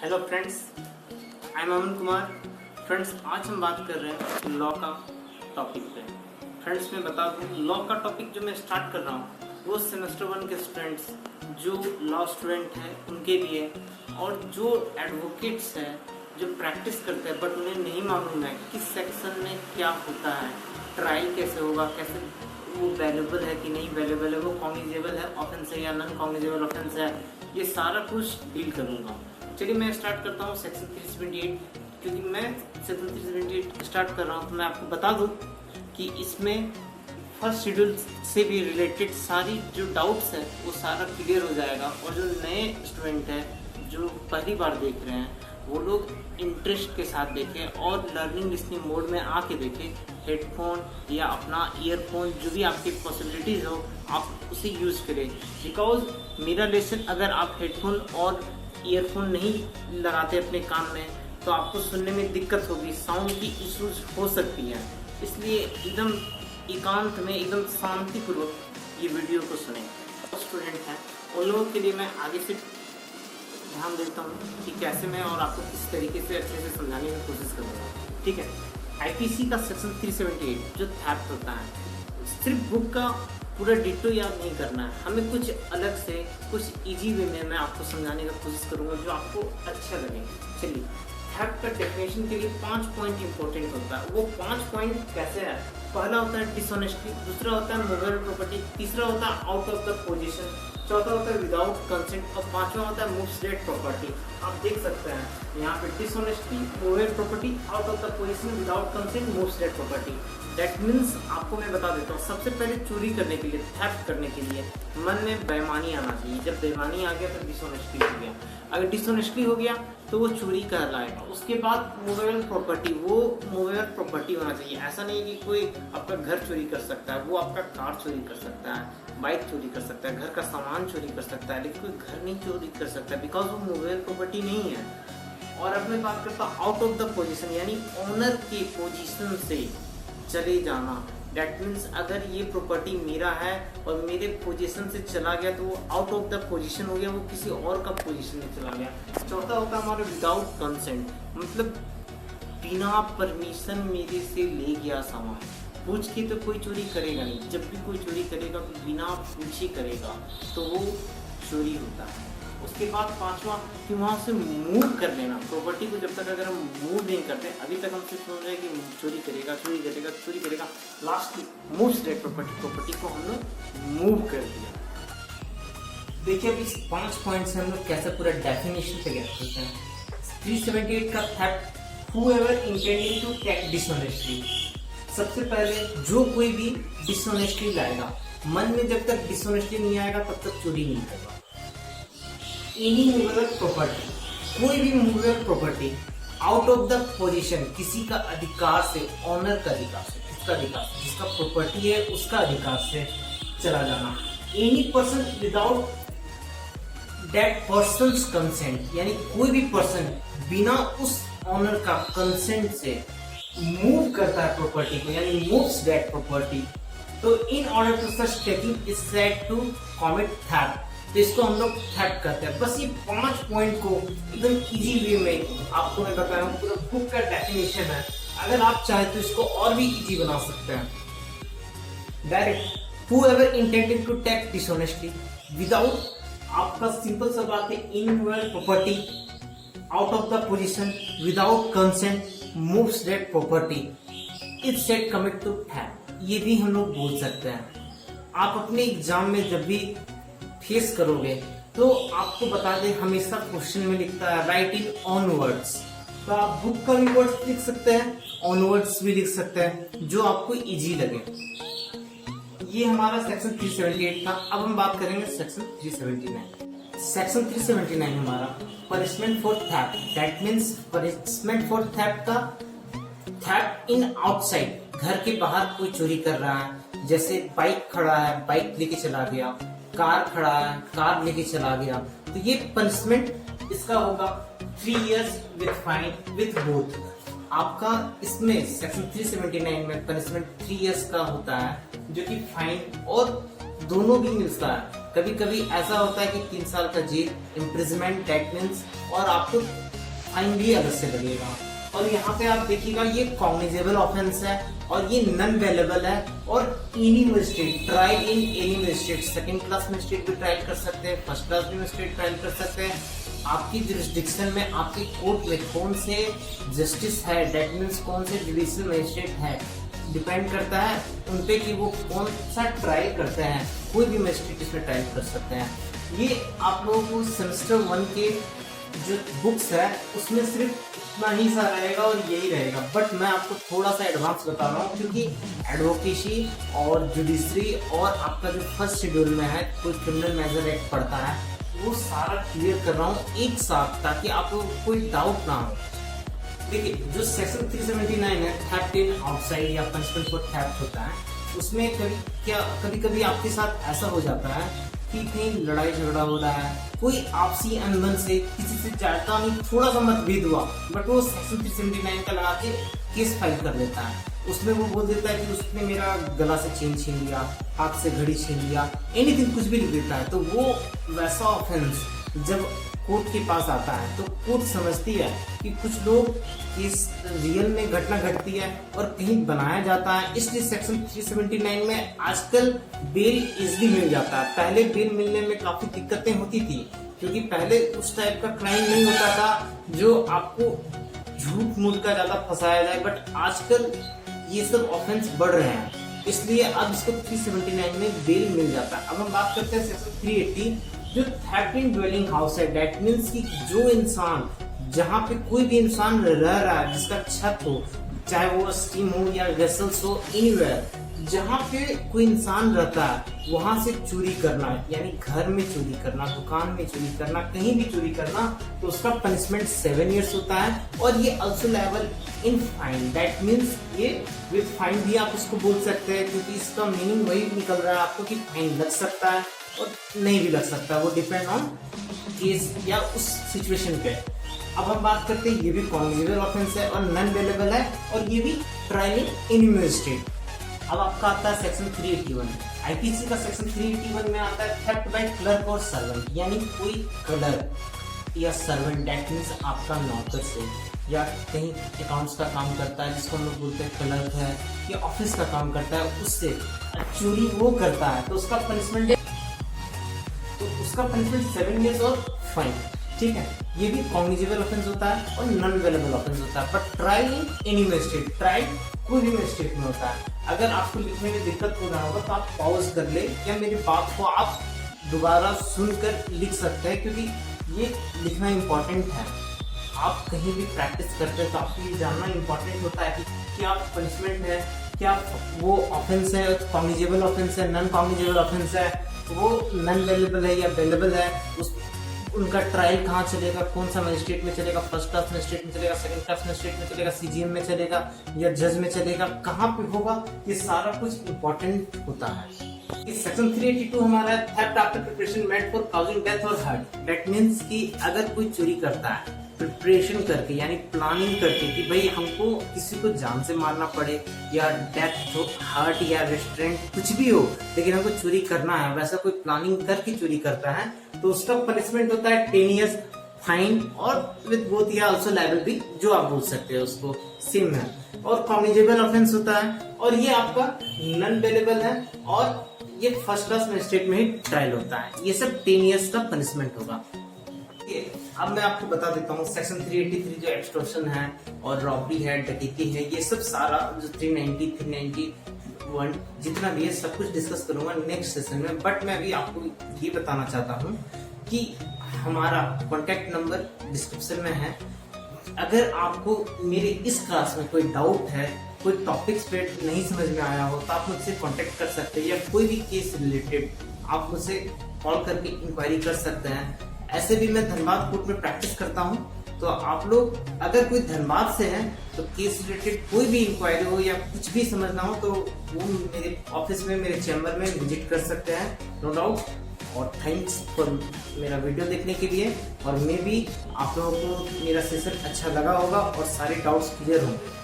Hello friends, I am Aman Kumar. Friends, आज हम बात कर रहे हैं लॉ का टॉपिक पे। फ्रेंड्स, मैं बता दूं, लॉ का टॉपिक जो मैं स्टार्ट कर रहा हूँ वो सेमेस्टर 1 के स्टूडेंट्स जो लॉ स्टूडेंट हैं उनके लिए, और जो एडवोकेट्स हैं जो प्रैक्टिस करते हैं बट उन्हें नहीं मालूम है कि किस सेक्शन में क्या होता है, ट्रायल कैसे होगा, कैसे वो वैल्यूबल है कि नहीं वैल्यूबल है, वो कॉग्निजेबल है ऑफेंस है या नॉन कॉग्निजेबल ऑफेंस है, ये सारा कुछ डील करूँगा। चलिए मैं स्टार्ट करता हूँ सेक्शन 378। क्योंकि मैं सेक्शन 378 स्टार्ट कर रहा हूँ तो मैं आपको बता दूँ कि इसमें फर्स्ट शेड्यूल से भी रिलेटेड सारी जो डाउट्स है वो सारा क्लियर हो जाएगा। और जो नए स्टूडेंट हैं जो पहली बार देख रहे हैं वो लोग इंटरेस्ट के साथ देखें और लर्निंग लिसनिंग मोड में आके देखें। हेडफोन या अपना ईयरफोन जो भी आपकी पॉसिबिलिटीज़ हो आप उसे यूज़ करें। बिकॉज मेरा लेसन अगर आप हेडफोन और ईयरफोन नहीं लगाते अपने कान में तो आपको सुनने में दिक्कत होगी, साउंड की इश्यूज हो सकती हैं। इसलिए एकदम एकांत में एकदम शांतिपूर्वक ये वीडियो को सुनें। स्टूडेंट हैं उन लोगों के लिए मैं आगे से ध्यान देता हूँ कि कैसे मैं और आपको किस तरीके से अच्छे से समझाने की कोशिश करूँगा। ठीक है, आईपीसी का सेक्शन 378 जो थेफ्ट होता है, सिर्फ बुक का पूरा डिटो याद नहीं करना है, हमें कुछ अलग से कुछ इजी वे में मैं आपको समझाने का कोशिश करूँगा जो आपको अच्छा लगे। चलिए, थेफ्ट का डेफिनेशन के लिए 5 पॉइंट इंपॉर्टेंट होता है। वो 5 पॉइंट कैसे है? पहला होता है डिसऑनेस्टी, दूसरा होता है मूवेबल प्रॉपर्टी, तीसरा होता है आउट ऑफ द पोजीशन, चौथा होता है विदाउट कंसेंट और पांचवा होता है मूव्स डेड प्रॉपर्टी। आप देख सकते हैं यहाँ पे dishonesty, movable property, out of the position, without consent, moves dead property. That means आपको मैं बता देता हूँ, सबसे पहले चोरी करने के लिए, थेफ्ट करने के लिए मन में बेईमानी आना चाहिए। जब बेईमानी आ गया तो डिसऑनेस्टी हो गया। अगर डिसऑनेस्टी हो गया तो वो चोरी कहलाएगा। उसके बाद मूवेबल प्रॉपर्टी, वो मूवेबल प्रॉपर्टी होना चाहिए। ऐसा नहीं कि कोई आपका घर चोरी कर सकता है, वो आपका कार चोरी कर सकता है, बाइक चोरी कर सकता है, घर का सामान चोरी कर सकता है, लेकिन कोई घर नहीं चोरी कर सकता बिकॉज वो मूवेबल प्रॉपर्टी नहीं है। और अब मैं बात करता हूँ आउट ऑफ द पोजीशन, यानी ओनर की पोजीशन से चले जाना। डेट मीन्स अगर ये प्रॉपर्टी मेरा है और मेरे पोजीशन से चला गया तो वो आउट ऑफ द पोजीशन हो गया, वो किसी और का पोजीशन में चला गया। चौथा होता है हमारा विदाउट कंसेंट, मतलब बिना परमिशन मेरे से ले गया सामान। पूछ के तो कोई चोरी करेगा नहीं, जब भी कोई चोरी करेगा तो बिना पूछे करेगा तो वो चोरी होता है। उसके बाद पांचवा कि वहाँ से मूव कर लेना प्रॉपर्टी को। जब तक अगर हम मूव नहीं करते, अभी तक हम सिर्फ सुन रहे हैं कि चोरी करेगा चोरी करेगा चोरी करेगा, last moves dead property, property को हम लोग मूव कर दिया। देखिए अब इस 5 पॉइंट से हम लोग कैसे पूरा डेफिनेशन पे गए हैं। 378 का theft, whoever intending to take dishonestly। सबसे पहले जो कोई भी डिसऑनेस्टली लाएगा, मन में जब तक डिसऑनेस्टली नहीं आएगा तब तक चोरी नहीं करेगा। एनी मूवेबल प्रॉपर्टी, कोई भी movable property out of the position, किसी का अधिकार से, ओनर का अधिकार से, किसका अधिकार से, जिसका प्रॉपर्टी है उसका अधिकार से चला जाना। Any person without that persons consent, यानी कोई भी पर्सन बिना उस ओनर का कंसेंट से मूव करता है प्रॉपर्टी को, यानी मूव्स दैट प्रॉपर्टी, तो in order to such taking is said to commit theft. तो इसको हम लोग थेफ्ट करते हैं। बस ये 5 पॉइंट को एकदम इजी वे में आपको मैं बताया हूँ, पूरा बुक का डेफिनेशन है। अगर आप चाहे तो इसको और भी इजी बना सकते हैं। Direct whoever intended to take dishonestly without, आपका सिंपल सा बात है, immovable property out of the position, without consent, moves that property is said commit to theft. ये भी हम लोग बोल सकते हैं। आप अपने एग्जाम में जब भी फेस करोगे तो आपको बता दें, हमेशा क्वेश्चन में लिखता है राइट इन ऑन वर्ड्स, तो आप बुक का भी वर्ड्स लिख सकते हैं, ऑन वर्ड्स भी लिख सकते हैं, जो आपको इजी लगे। ये हमारा सेक्शन 378 था। अब हम बात करेंगे सेक्शन 379। सेक्शन 379 हमारा punishment for theft, that means punishment for theft का थेफ्ट इन आउटसाइड, घर के बाहर कोई चोरी कर रहा है, जैसे बाइक खड़ा है बाइक लेके चला गया, कार खड़ा है कार लेके चला गया, तो ये पनिशमेंट इसका होगा 3 years with fine with both. आपका इसमें सेक्शन 379 में पनिशमेंट 3 years का होता है, जो कि फाइन और दोनों भी मिलता है। कभी कभी ऐसा होता है कि 3 साल का जेल, इम्प्रिजमेंट, डेथ मीन्स और आपको फाइन भी अलग से लगेगा। और यहाँ पे आप देखिएगा ये कॉग्निजेबल ऑफेंस है और ये नॉन वेलेबल है और any magistrate trial in any magistrate, second class magistrate भी ट्रायल कर सकते हैं, फर्स्ट क्लास भी मजिस्ट्रेट ट्रायल कर सकते हैं। आपकी जुरिस्डिक्शन में, आपकी कोर्ट में कौन से जस्टिस है, डेट मीन्स कौन से जुडिशियल मजिस्ट्रेट है, डिपेंड करता है उनपे कि वो कौन सा ट्रायल करते हैं। कोई भी मजिस्ट्रेट इसमें ट्रायल कर सकते हैं। ये आप लोगों को सेमेस्टर 1 के जो बुक्स है उसमें सिर्फ इतना ही सा रहेगा और यही रहेगा, बट मैं आपको थोड़ा सा एडवांस बता रहा हूँ क्योंकि एडवोकेसी और जुडिशरी और आपका जो फर्स्ट शेड्यूल में है कोई क्रिमिनल मेजर एक्ट पड़ता है वो सारा क्लियर कर रहा हूँ एक साथ, ताकि आप लोगों को कोई डाउट ना हो। देखिए जो सेक्शन 379 है, थेफ्ट इन आउटसाइड या पनिशमेंट फॉर थेफ्ट होता है, उसमें कभी कभी आपके साथ ऐसा हो जाता है कि कहीं लड़ाई झगड़ा हो रहा है, कोई आपसी अनबन से किसी से चाहता नहीं, थोड़ा सा मतभेद हुआ, बट वो सेक्शन 379 का लगा के केस फाइल कर लेता है। उसमें वो बोल देता है कि उसने मेरा गला से चेन छीन लिया, हाथ से घड़ी छीन लिया, एनीथिंग कुछ भी लिख देता है। तो वो वैसा ऑफेंस जब कोर्ट के पास आता है तो कोर्ट समझती है कि कुछ लोग इस रियल में घटना घटती है और कहीं बनाया जाता है, इसलिए सेक्शन 379 में आजकल बेल इजली मिल जाता है। पहले बेल मिलने में काफी दिक्कतें होती थी क्योंकि पहले उस टाइप का क्राइम नहीं होता था जो आपको झूठ मूठ का ज्यादा फंसाया जाए, बट आजकल ये सब ऑफेंस बढ़ रहे हैं, इसलिए अब इसको 379 में बेल मिल जाता है। अब हम बात करते हैं सेक्शन 380 जो थेफ्ट इन ड्वेलिंग हाउस है। दैट मीन्स कि जो इंसान, जहाँ पे कोई भी इंसान रह रहा है, जिसका छत हो, चाहे वो स्टीम हो या वेसल्स हो, एनीवेयर जहाँ पे कोई इंसान रहता है वहां से चोरी करना, यानी घर में चोरी करना, दुकान में चोरी करना, कहीं भी चोरी करना, तो उसका पनिशमेंट 7 years होता है और ये also level in fine. That means ये विद फाइन भी आप उसको बोल सकते हैं क्योंकि इसका मीनिंग वही निकल रहा है आपको कि फाइन लग सकता है और नहीं भी लग सकता है, वो डिपेंड ऑन केस या उस सिचुएशन पे। अब हम बात करते हैं, ये भी कॉग्निजेबल ऑफेंस है और नॉन वेलेबल है और ये भी ट्रायल इन एनी मजिस्ट्रेट। अब आपका आता है सेक्शन 381। आईपीसी का सेक्शन 381 में आता है थेफ्ट बाय क्लर्क और सर्वेंट, यानी कोई क्लर्क या सर्वेंट, दैट मीन्स आपका नौकर से या कहीं अकाउंट्स का काम करता है जिसको हम लोग बोलते हैं क्लर्क है, या ऑफिस का काम करता है, उससे चोरी वो करता है तो उसका पनिशमेंट 7 years और फाइन। ठीक है, ये भी कॉग्निजेबल ऑफेंस होता है और नॉन वेलेबल ऑफेंस होता है, but trial in any magistrate, trial कोई भी मजिस्ट्रेट में होता है। अगर आपको लिखने में दिक्कत हो रहा होगा तो आप पॉज कर ले या मेरी बात को आप दोबारा सुनकर लिख सकते हैं क्योंकि ये लिखना इम्पोर्टेंट है। आप कहीं भी प्रैक्टिस करते हैं तो आपको ये जानना इम्पोर्टेंट होता है कि क्या पनिशमेंट है, क्या वो ऑफेंस है, कॉग्निजेबल ऑफेंस है, नॉन कॉग्निजेबल ऑफेंस है, वो नॉन वेलेबल है या वेलेबल है, उनका ट्रायल कहाँ चलेगा, कौन सा मजिस्ट्रेट में चलेगा, फर्स्ट क्लास मजिस्ट्रेट में चलेगा, सेकंड क्लास मजिस्ट्रेट में चलेगा, सीजीएम में चलेगा या जज में चलेगा, कहाँ पे होगा, ये सारा कुछ इम्पोर्टेंट होता है। इस सेक्शन 382 हमारा theft after preparation made for causing death और हर्ट। दैट मीन्स कि अगर कोई चोरी करता है प्रिपरेशन करके, यानी प्लानिंग करके कि भाई हमको किसी को जान से मारना पड़े या डेथ हो, हर्ट या रेस्टोरेंट कुछ भी हो, लेकिन हमको चोरी करना है, वैसा कोई प्लानिंग करके चोरी करता है तो उसका पनिशमेंट होता है 10 years फाइन और विद बोथ या आल्सो लायबल भी, जो आप बोल सकते हैं उसको सेम है। और कॉग्निजेबल ऑफेंस होता है और ये आपका नॉन वेलेबल है और ये फर्स्ट क्लास मजिस्ट्रेट में ही ट्रायल होता है। ये सब 10 years का पनिशमेंट होगा। अब मैं आपको बता देता हूँ सेक्शन 383 जो एक्सटॉर्शन है और रॉबरी है, डकैती है, ये सब सारा जो 390, 391 जितना भी है सब कुछ डिस्कस करूंगा नेक्स्ट सेशन में। बट मैं अभी आपको ये बताना चाहता हूँ कि हमारा कॉन्टेक्ट नंबर डिस्क्रिप्शन में है। अगर आपको मेरे इस क्लास में कोई डाउट है, कोई टॉपिक्स पे नहीं समझ में आया हो तो आप मुझसे कांटेक्ट कर सकते हैं, या कोई भी केस रिलेटेड आप मुझसे कॉल करके इंक्वायरी कर सकते हैं। ऐसे भी मैं धनबाद कोर्ट में प्रैक्टिस करता हूँ, तो आप लोग अगर कोई धनबाद से हैं तो केस रिलेटेड कोई भी इंक्वायरी हो या कुछ भी समझना हो तो वो मेरे ऑफिस में, मेरे चैम्बर में विजिट कर सकते हैं, नो डाउट। और थैंक्स फॉर मेरा वीडियो देखने के लिए, और मे भी आप लोगों को मेरा सेशन अच्छा लगा होगा और सारे डाउट्स क्लियर होंगे।